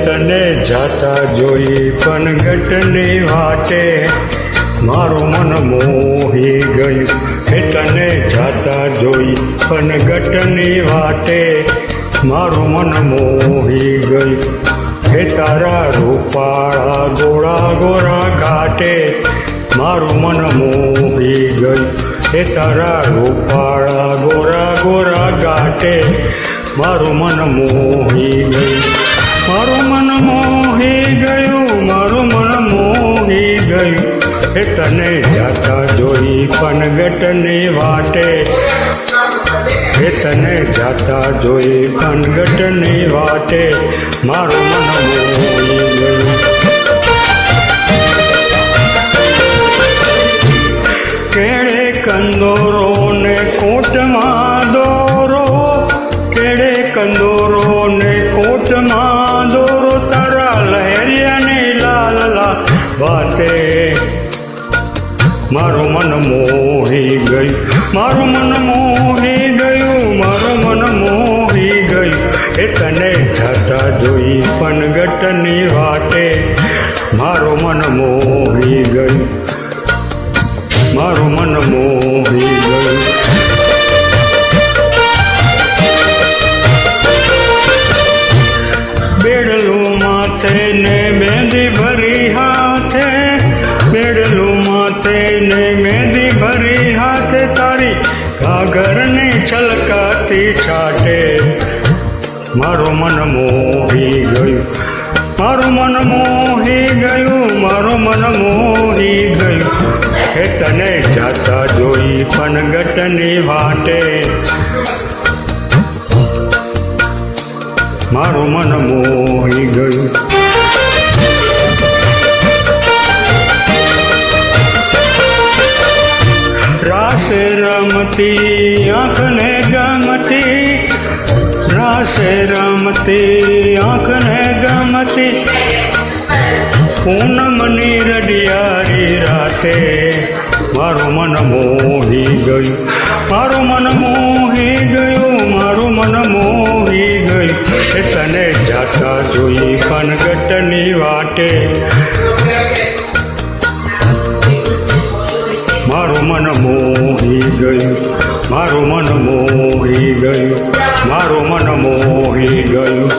તને જાતા જોઈ પનગટની વાટે મારું મન મોહી ગયું હે તને જાતા જોઈ પનગટની વાટે મારું મન મોહી ગયું હે તારા રૂપાળા ગોળા ગોરા ઘાટે મારું મન મોહી ગયું હે તારા રૂપાળા ગોરા ગોરા ઘાટે મારું મન મોહી ગયું મારું મન મોહી ગયું મારું મન મોહી ગયું હે તને જાતા જોઈ પનગટની વાટે હે તને જાતા જોઈ પનગટની વાટે મારું મન મોહી ગયું કેળે કંદોરો ને કોટમાં દોરો કેળે કંદોરો ને કોટમાં દોરો તારા લહેરિયાની લાલ લાલ વાતે મારું મન મોહી ગયું મારું મન મોહી ગયું મારું મન મોહી ગયું એ તને જાતા જોઈ પનગટની વાટે મારું મન મોહી ગયું મારું મન મોહી ગયું બેડલું માથે ને મહેંદી ભરી હાથે બેડલું માથે ને મહેંદી ભરી હાથે તારી ઘાઘરની છલકાતી છાટે મારું મન મોહી ગયું મારું મન મોહી ગયું મારું મન મોહી ગયું હે તને જાતા જોઈ પનગટની વાટે મારું મન મોહી ગયું રાસે રમતી આંખને ગમતી રાસે રમતી આંખને ગમતી પૂનમની રડિયારી રાતે મારું મન મોહી ગયું મારું મન મોહી ગયું મારું મન મોહી ગયું એ તને જાતા જોઈ પનગટની વાટે મારું મન મોહી ગયું મારું મન મોહી ગયું મારું મન મોહી ગયું